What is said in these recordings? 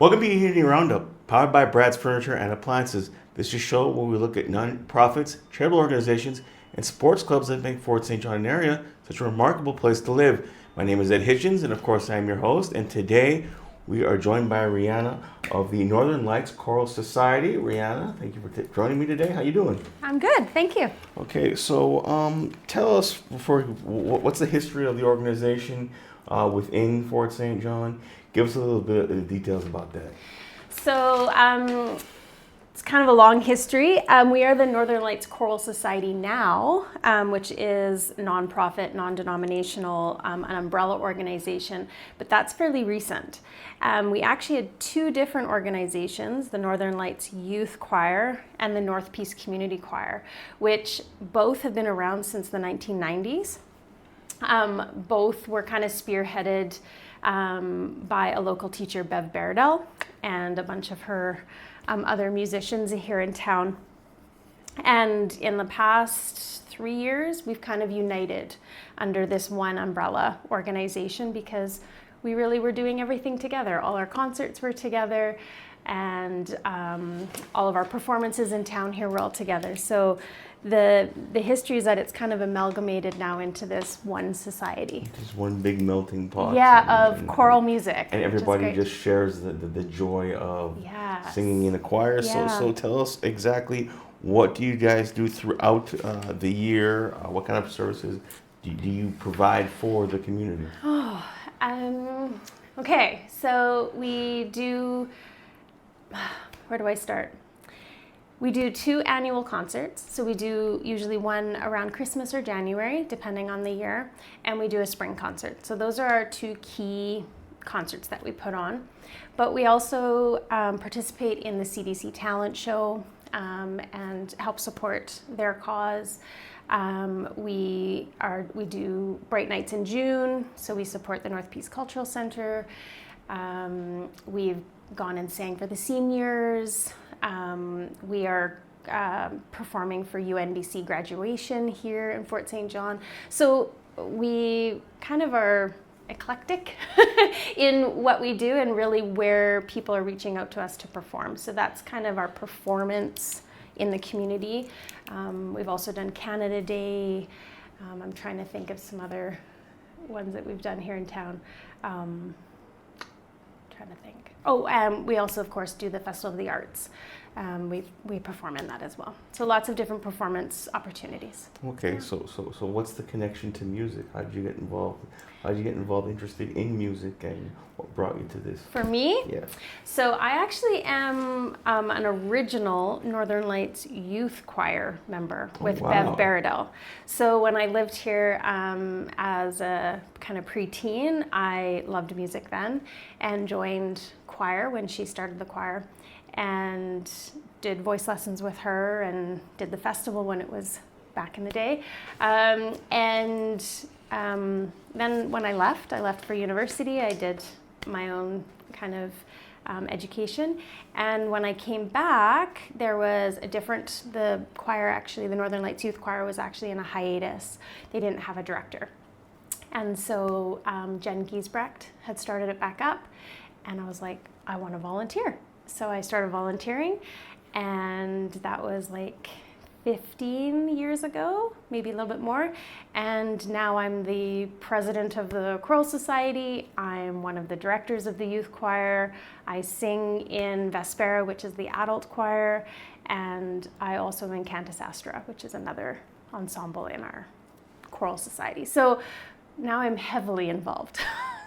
Welcome to Unity Roundup, powered by Brad's Furniture and Appliances. This is a show where we look at non-profits, charitable organizations, and sports clubs that make Fort St. John area such a remarkable place to live. My name is Ed Hitchens, and of course I'm your host. And today we are joined by Rheanna of the Northern Lights Choral Society. Rheanna, thank you for joining me today. How you doing? I'm good, thank you. Okay, so tell us what's the history of the organization within Fort St. John? Give us a little bit of details about that. So it's kind of a long history. We are the Northern Lights Choral Society now, which is nonprofit, non-denominational, an umbrella organization, but that's fairly recent. We actually had two different organizations, the Northern Lights Youth Choir and the North Peace Community Choir, which both have been around since the 1990s. Both were kind of spearheaded by a local teacher, Bev Baradell, and a bunch of her other musicians here in town. And in the past 3 years, we've kind of united under this one umbrella organization because we really were doing everything together. All our concerts were together, and all of our performances in town here were all together. So the history is that it's kind of amalgamated now into this one society. Just one big melting pot. Yeah, of choral music. And everybody just shares the joy of singing in a choir. Yeah. So tell us exactly, what do you guys do throughout the year? What kind of services do you provide for the community? Okay, so we do, where do I start? We do 2 annual concerts. So we do usually one around Christmas or January, depending on the year, and we do a spring concert. So those are our 2 key concerts that we put on. But we also participate in the CDC talent show and help support their cause. We do Bright Nights in June, so we support the North Peace Cultural Center. We've gone and sang for the seniors. We are performing for UNBC graduation here in Fort St. John. So we kind of are eclectic in what we do and really where people are reaching out to us to perform. So that's kind of our performance in the community. We've also done Canada Day. I'm trying to think of some other ones that we've done here in town. Trying to think. We also, of course, do the Festival of the Arts. We perform in that as well. So lots of different performance opportunities. Okay, so what's the connection to music? How did you get involved? How did you get involved, interested in music, and what brought you to this? For me? Yeah. So I actually am an original Northern Lights Youth Choir member with Bev Baradell. So when I lived here as a kind of preteen, I loved music then and joined choir when she started the choir, and did voice lessons with her and did the festival when it was back in the day. Then when I left for university. I did my own kind of education. And when I came back, there was the choir actually, the Northern Lights Youth Choir was actually in a hiatus. They didn't have a director. And so Jen Giesbrecht had started it back up, and I was like, I want to volunteer. So I started volunteering, and that was like 15 years ago, maybe a little bit more. And now I'm the president of the Choral Society. I'm one of the directors of the youth choir. I sing in Vespera, which is the adult choir. And I also am in Cantus Astra, which is another ensemble in our Choral Society. So now I'm heavily involved.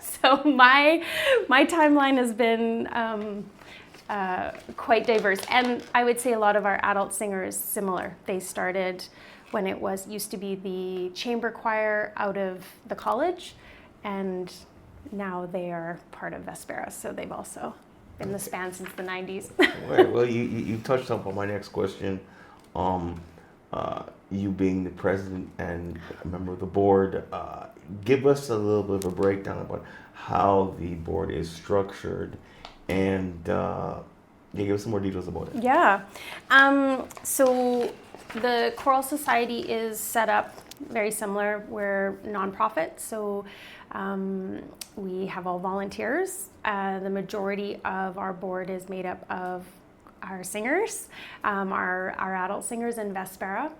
So my timeline has been quite diverse, and I would say a lot of our adult singers similar. They started when it used to be the chamber choir out of the college, and now they are part of Vespera, so they've also been the span since the 90s. Right. Well, you touched up on my next question. You being the president and a member of the board, give us a little bit of a breakdown about how the board is structured, and give us some more details about it. Yeah. So the Choral Society is set up very similar. We're nonprofit, so We have all volunteers. The majority of our board is made up of our singers, our adult singers in Vespera.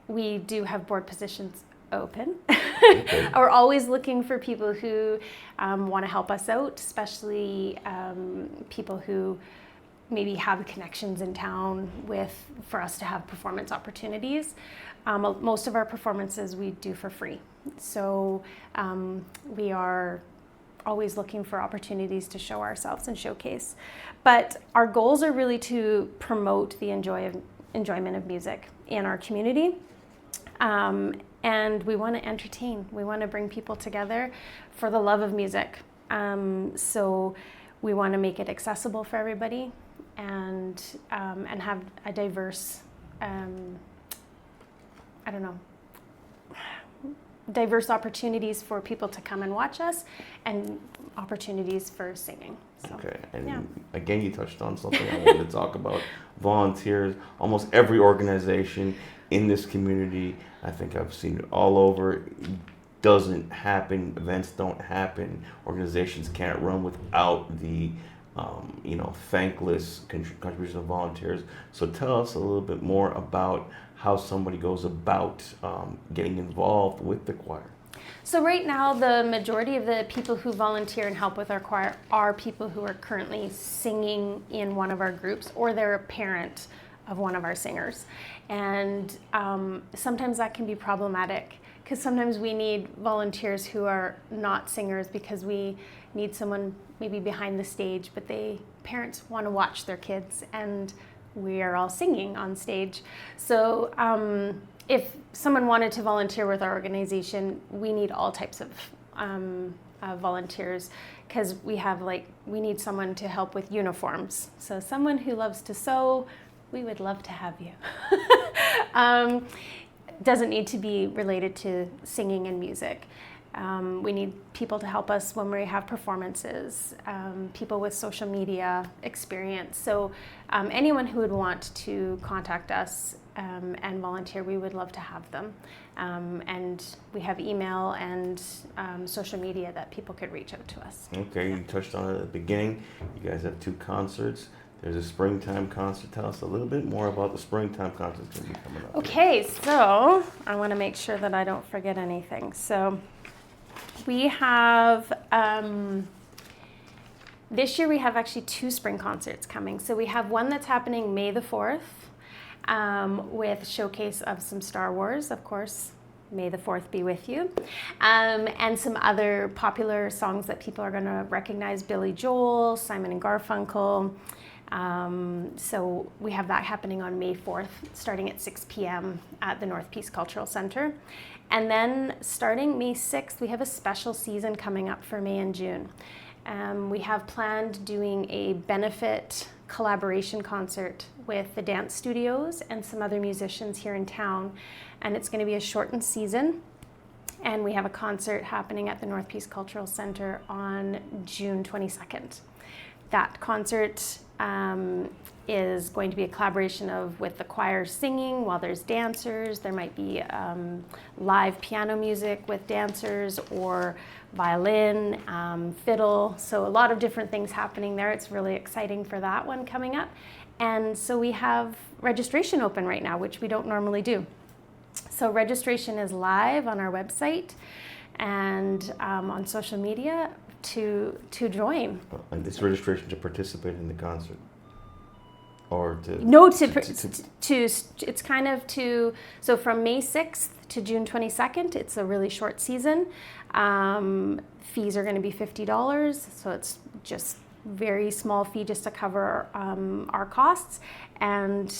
We do have board positions open. Okay. We're always looking for people who want to help us out, especially people who maybe have connections in town for us to have performance opportunities. Most of our performances we do for free. So we are always looking for opportunities to show ourselves and showcase. But our goals are really to promote the enjoyment of music in our community. And we want to entertain. We want to bring people together for the love of music. So we want to make it accessible for everybody and have a diverse, diverse opportunities for people to come and watch us and opportunities for singing. So, okay, and again, you touched on something I wanted to talk about. Volunteers, almost every organization in this community, I think I've seen it all over, doesn't happen, events don't happen, organizations can't run without the thankless contribution of volunteers. So tell us a little bit more about how somebody goes about getting involved with the choir. So right now, the majority of the people who volunteer and help with our choir are people who are currently singing in one of our groups, or they're a parent of one of our singers. And sometimes that can be problematic, because sometimes we need volunteers who are not singers because we need someone maybe behind the stage, but parents want to watch their kids, and we are all singing on stage. So if someone wanted to volunteer with our organization, we need all types of volunteers, because we need someone to help with uniforms. So someone who loves to sew, we would love to have you. Doesn't need to be related to singing and music. We need people to help us when we have performances, people with social media experience. So anyone who would want to contact us and volunteer, we would love to have them. And we have email and social media that people could reach out to us. Okay, you touched on it at the beginning. You guys have 2 concerts. There's a springtime concert. Tell us a little bit more about the springtime concert that's going to be coming up. Okay, so I want to make sure that I don't forget anything. So we have, this year we have actually 2 spring concerts coming. So we have one that's happening May the 4th with showcase of some Star Wars, of course. May the 4th be with you. And some other popular songs that people are going to recognize, Billy Joel, Simon and Garfunkel. So we have that happening on May 4th, starting at 6 p.m. at the North Peace Cultural Center. And then starting May 6th, we have a special season coming up for May and June. We have planned doing a benefit collaboration concert with the dance studios and some other musicians here in town. And it's going to be a shortened season. And we have a concert happening at the North Peace Cultural Center on June 22nd. That concert is going to be a collaboration with the choir singing while there's dancers. There might be live piano music with dancers, or violin, fiddle. So a lot of different things happening there. It's really exciting for that one coming up. And so we have registration open right now, which we don't normally do. So registration is live on our website and on social media to join. And this registration to participate in the concert? Or to... No, it's kind of so from May 6th to June 22nd, it's a really short season. Fees are going to be $50, so it's just very small fee just to cover our costs. And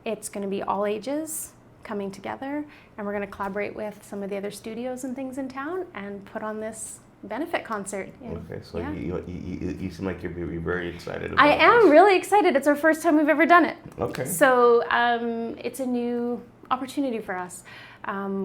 it's going to be all ages coming together, and we're going to collaborate with some of the other studios and things in town and put on this benefit concert. Okay, so yeah. You seem like you'd be very excited about I am really excited. It's our first time we've ever done it. Okay. So it's a new opportunity for us.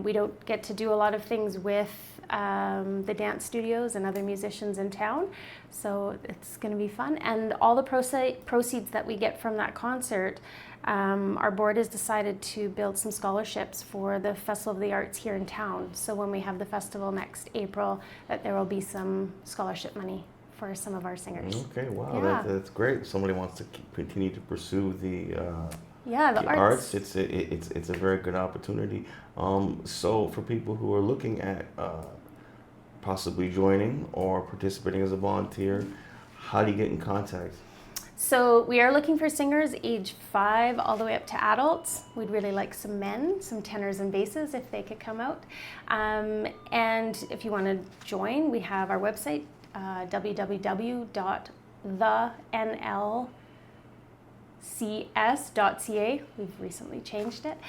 We don't get to do a lot of things with the dance studios and other musicians in town. So it's going to be fun. And all the proceeds that we get from that concert, our board has decided to build some scholarships for the Festival of the Arts here in town. So when we have the festival next April, that there will be some scholarship money for some of our singers. Okay, wow, Yeah. that's great. If somebody wants to continue to pursue the arts. it's a very good opportunity. So for people who are looking at possibly joining or participating as a volunteer, how do you get in contact? So we are looking for singers age 5 all the way up to adults. We'd really like some men, some tenors and basses if they could come out. And if you want to join, we have our website, www.thenlcs.ca. We've recently changed it.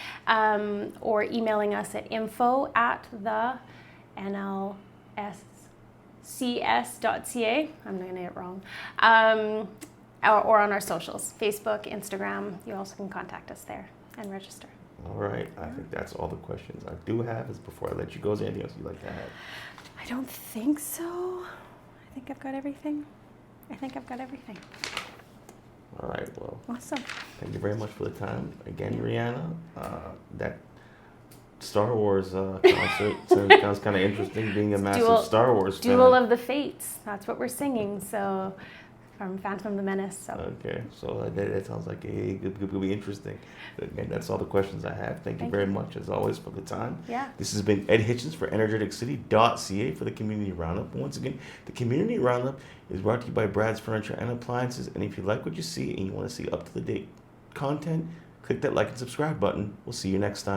Or emailing us at info@thenlcs.ca. I'm not going to get it wrong. Or on our socials, Facebook, Instagram. You also can contact us there and register. All right. I think that's all the questions I do have. Is before I let you go, is there anything else you'd like to add? I don't think so. I think I've got everything. All right. Well, Awesome. thank you very much for the time. Again, Rheanna, that Star Wars concert sounds kind of interesting, being a massive Star Wars fan. Duel of the Fates. That's what we're singing. So from Phantom the Menace. So. Okay, so that sounds like it could be interesting. Again, that's all the questions I have. Thank you very much, as always, for the time. Yeah. This has been Ed Hitchens for energeticcity.ca for the Community Roundup. Once again, the Community Roundup is brought to you by Brad's Furniture and Appliances. And if you like what you see and you want to see up-to-the-date content, click that like and subscribe button. We'll see you next time.